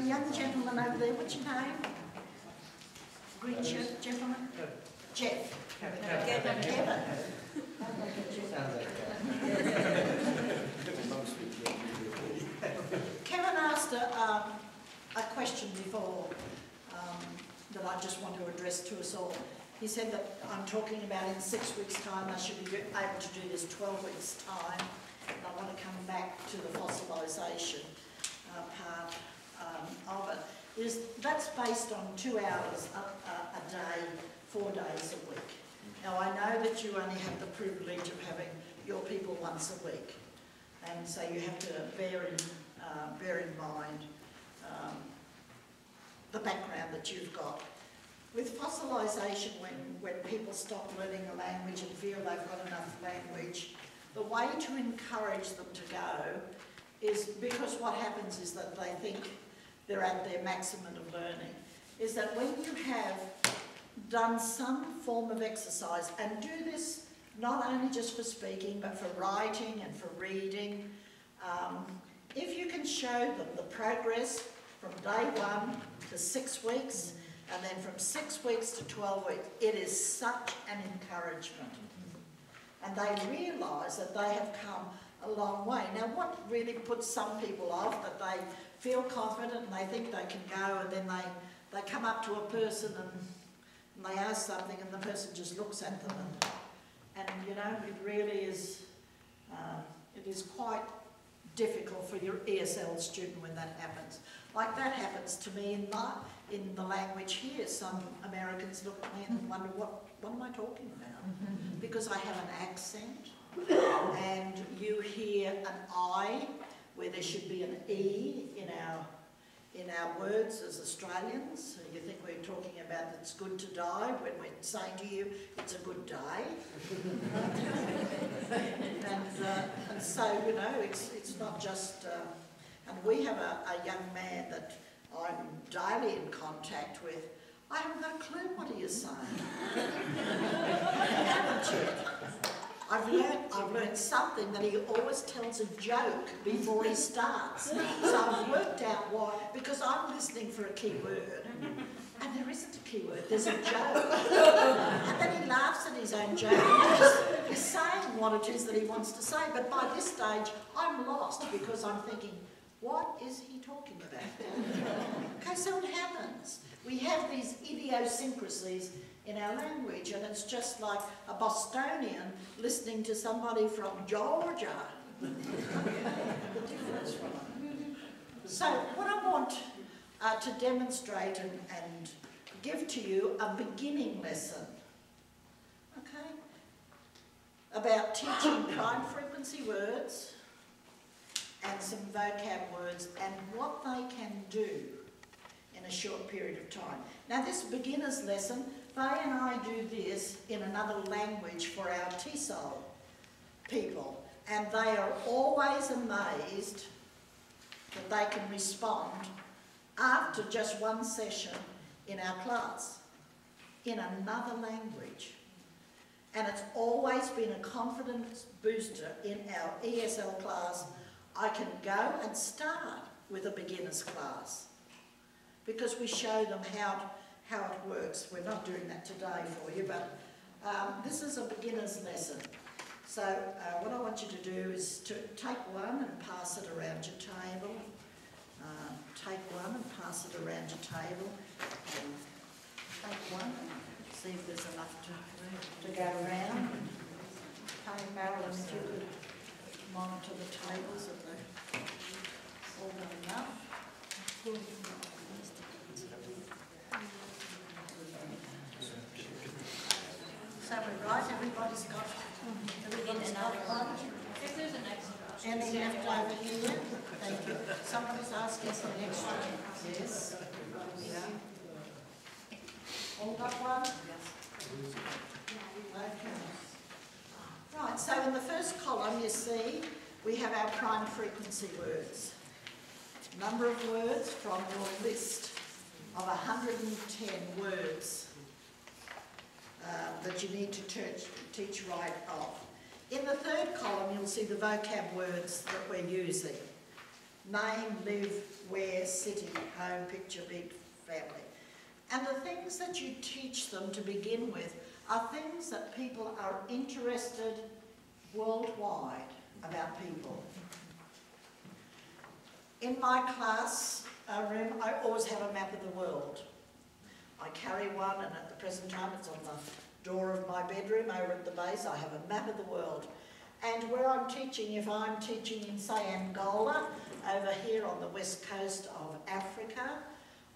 the young gentleman over there, what's your name? Green shirt gentleman? Jeff. Kevin. Kevin asked a question before that I just want to address to us all. He said that I'm talking about in 6 weeks' time I should be able to do this 12 weeks' time. And I want to come back to the fossilisation part of it. That's based on 2 hours a day, 4 days a week. Now I know that you only have the privilege of having your people once a week, and so you have to bear in mind the background that you've got. With fossilisation, when people stop learning a language and feel they've got enough language, the way to encourage them to go is, because what happens is that they think they're at their maximum of learning, is that when you have done some form of exercise, and do this not only just for speaking but for writing and for reading, if you can show them the progress from day 1 to 6 weeks, and then from 6 weeks to 12 weeks, it is such an encouragement. And they realise that they have come a long way. Now what really puts some people off, that they feel confident and they think they can go, and then they come up to a person and they ask something and the person just looks at them, and you know, it really is, it is quite difficult for your ESL student when that happens. Like that happens to me in the language here. Some Americans look at me and wonder, what am I talking about? Because I have an accent, and you hear an I where there should be an E in our words as Australians. So you think we're talking about it's good to die when we're saying to you it's a good day. And so, you know, it's not just... and we have a young man that I'm daily in contact with. I have no clue what he is saying. I haven't yet. I've learned something, that he always tells a joke before he starts. So I've worked out why, because I'm listening for a key word, and there isn't a key word, there's a joke. And then he laughs at his own joke. He's saying what it is that he wants to say, but by this stage I'm lost, because I'm thinking, what is he talking about? Okay, so it happens. We have these idiosyncrasies in our language, and it's just like a Bostonian listening to somebody from Georgia. The difference from it. So what I want to demonstrate and give to you a beginning lesson, okay, about teaching prime frequency words and some vocab words and what they can do in a short period of time. Now this beginner's lesson, Faye and I do this in another language for our TESOL people, and they are always amazed that they can respond after just one session in our class in another language. And it's always been a confidence booster in our ESL class. I can go and start with a beginner's class because we show them how it works. We're not doing that today for you, but this is a beginner's lesson. So what I want you to do is to take one and pass it around your table. Take one and pass it around your table. And take one and see if there's enough to go around. Okay, Marilyn, if you could monitor the tables if they're all got enough. So we're right, everybody's got one. If there's an extra. Any left over here? Thank you. Somebody's asking for an extra. Yes. Yeah. All got one? Yes. Okay. Right, so in the first column you see we have our prime frequency words. Number of words from your list of 110 words that you need to teach right off. In the third column you'll see the vocab words that we're using. name, live, where, city, home, picture, big, family. And the things that you teach them to begin with are things that people are interested worldwide about people. In my class room, I always have a map of the world. I carry one, and at the present time it's on the door of my bedroom over at the base. I have a map of the world. And where I'm teaching, if I'm teaching in, say, Angola, over here on the west coast of Africa,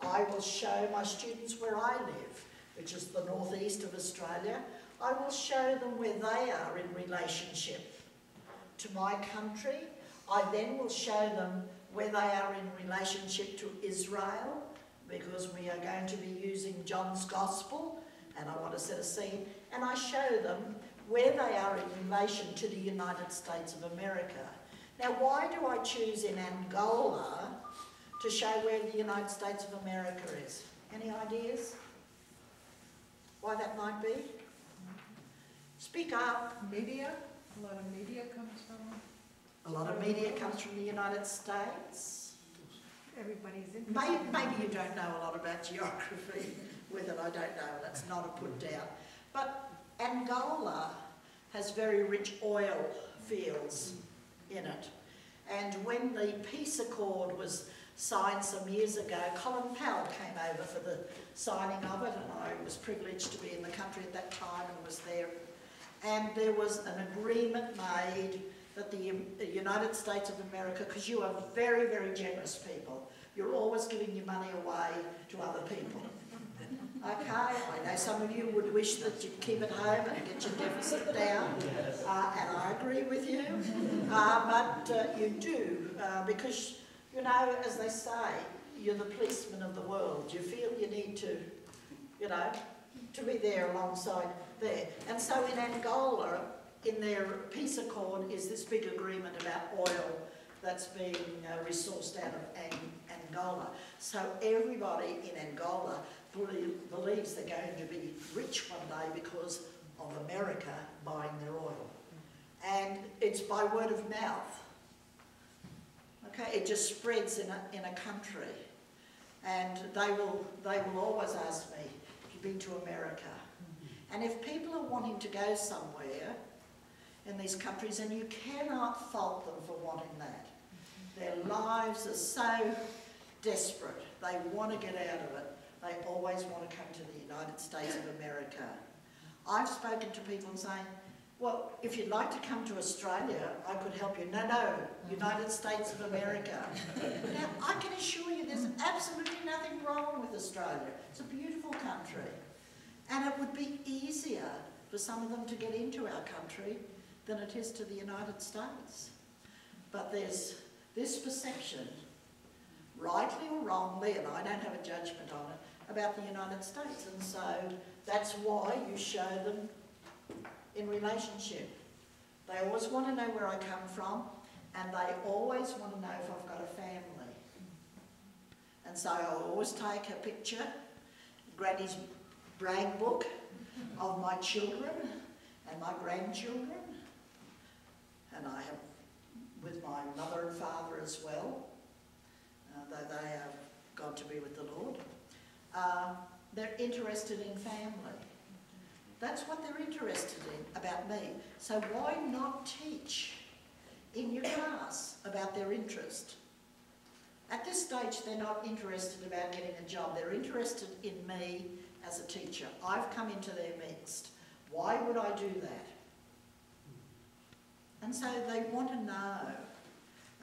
I will show my students where I live, which is the northeast of Australia. I will show them where they are in relationship to my country. I then will show them where they are in relationship to Israel, because we are going to be using John's Gospel, and I want to set a scene, and I show them where they are in relation to the United States of America. Now, why do I choose in Angola to show where the United States of America is? Any ideas why that might be? Speak up. Media, a lot of media comes from. A lot of media comes from the United States. Everybody's interested. Maybe you don't know a lot about geography with it, I don't know, that's not a put down. But Angola has very rich oil fields in it. And when the peace accord was signed some years ago, Colin Powell came over for the signing of it, and I was privileged to be in the country at that time and was there. And there was an agreement made that the United States of America, because you are very, very generous people, you're always giving your money away to other people. Okay, I know some of you would wish that you'd keep it home and get your deficit down, and I agree with you, but you do, because, you know, as they say, you're the policeman of the world. You feel you need to, you know, to be there alongside there. And so in Angola, in their peace accord, is this big agreement about oil that's being resourced out of Angola. So everybody in Angola believes they're going to be rich one day because of America buying their oil. And it's by word of mouth. Okay, it just spreads in a country. And they will always ask me, have you been to America? And if people are wanting to go somewhere in these countries, and you cannot fault them for wanting that. Their lives are so desperate. They want to get out of it. They always want to come to the United States of America. I've spoken to people and saying, well, if you'd like to come to Australia, I could help you. No, United States of America. Now, I can assure you there's absolutely nothing wrong with Australia. It's a beautiful country. And it would be easier for some of them to get into our country than it is to the United States. But there's this perception, rightly or wrongly, and I don't have a judgment on it, about the United States. And so that's why you show them in relationship. They always want to know where I come from, and they always want to know if I've got a family. And so I'll always take a picture, Granny's brag book, of my children and my grandchildren. And I have with my mother and father as well, though they have gone to be with the Lord. They're interested in family. That's what they're interested in about me. So why not teach in your class about their interest? At this stage, they're not interested about getting a job. They're interested in me as a teacher. I've come into their midst. Why would I do that? And so they want to know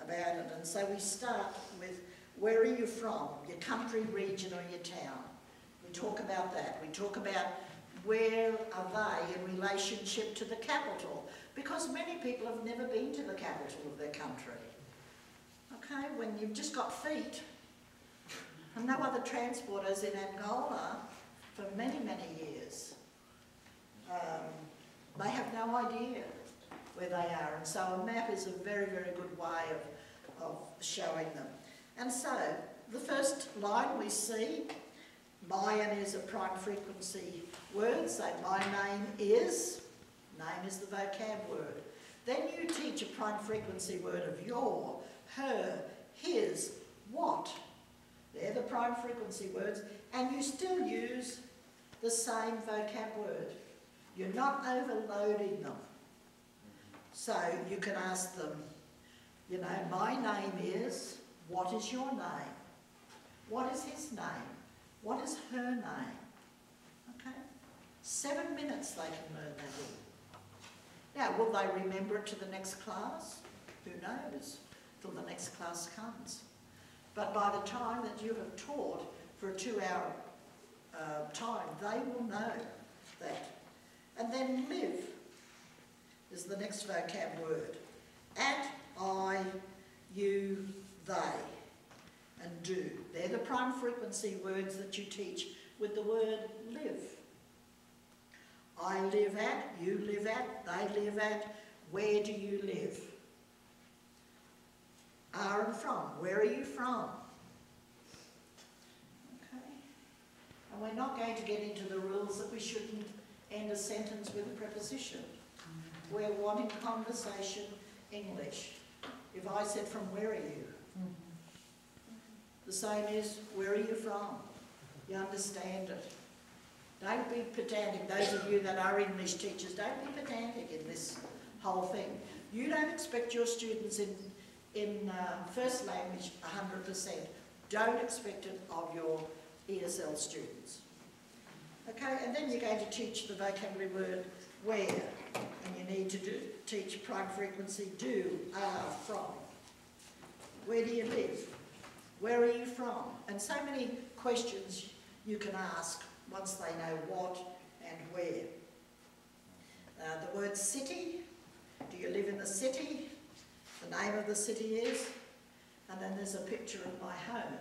about it. And so we start with, where are you from? Your country, region, or your town? We talk about that. We talk about where are they in relationship to the capital? Because many people have never been to the capital of their country. Okay, when you've just got feet, and no other transporters in Angola for many, many years. They have no idea where they are, and so a map is a very, very good way of showing them. And so, the first line we see, Mayan is a prime frequency word, so my name is the vocab word. Then you teach a prime frequency word of your, her, his, what. They're the prime frequency words, and you still use the same vocab word. You're not overloading them. So you can ask them, you know, my name is, what is your name? What is his name? What is her name? Okay? 7 minutes they can learn that in. Now, will they remember it to the next class? Who knows, till the next class comes. But by the time that you have taught for a 2-hour time, they will know that. And then live is the next vocab word. At, I, you, they, and do. They're the prime frequency words that you teach with the word live. I live at, you live at, they live at, where do you live? Are and from, where are you from? Okay. And we're not going to get into the rules that we shouldn't end a sentence with a preposition. We're wanting conversation English. If I said, from where are you? The same is, where are you from? You understand it. Don't be pedantic. Those of you that are English teachers, don't be pedantic in this whole thing. You don't expect your students in first language 100%. Don't expect it of your ESL students. Okay, and then you're going to teach the vocabulary word where, and you need to teach prime frequency do, are, from. Where do you live? Where are you from? And so many questions you can ask once they know what and where. The word city, do you live in the city? The name of the city is, and then there's a picture of my home.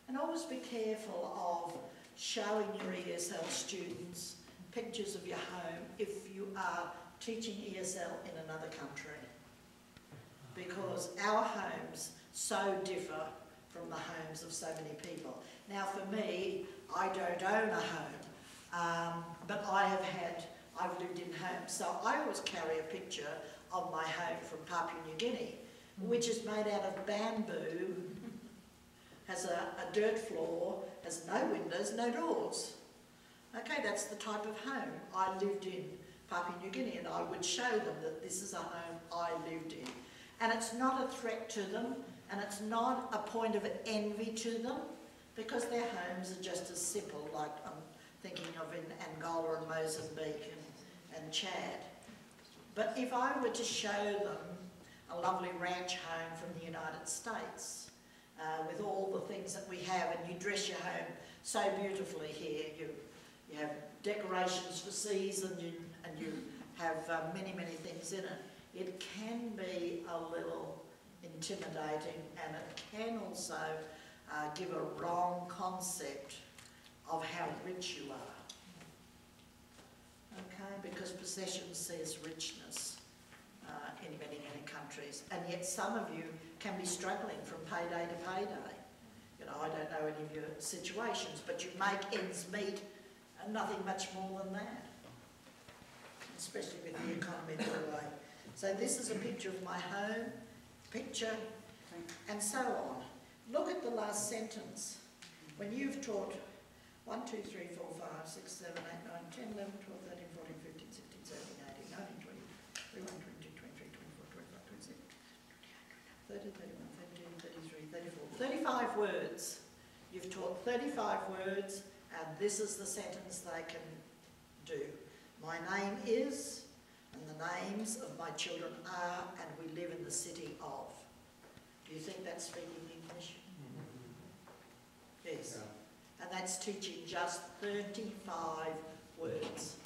And always be careful of showing your ESL students pictures of your home if you are teaching ESL in another country, because our homes so differ from the homes of so many people. Now for me, I don't own a home, but I've lived in homes, so I always carry a picture of my home from Papua New Guinea, which is made out of bamboo, has a dirt floor, has no windows, no doors. Okay, that's the type of home I lived in Papua New Guinea, and I would show them that this is a home I lived in. And it's not a threat to them, and it's not a point of envy to them, because their homes are just as simple, like I'm thinking of in Angola and Mozambique and Chad. But if I were to show them a lovely ranch home from the United States, with all the things that we have, and you dress your home so beautifully here, you have decorations for season, and you have many, many things in it, it can be a little intimidating, and it can also give a wrong concept of how rich you are. Okay, because possession says richness in many, many countries, and yet some of you can be struggling from payday to payday. You know, I don't know any of your situations, but you make ends meet and nothing much more than that, especially with the economy the way. So this is a picture of my home, picture, and so on. Look at the last sentence. When you've taught 1, 2, 3, 4, 5, 6, 7, 8, 9, 10, 11, 12, 13, 14, 15, 16, 17, 18, 19, 20, 21, 22, 23, 24, 25, 26, 30, 31, 32, 33, 34. 35 words. You've taught 35 words, and this is the sentence they can do. My name is, and the names of my children are, and we live in the city of. Do you think that's speaking English? Yes. Yeah. And that's teaching just 35 words.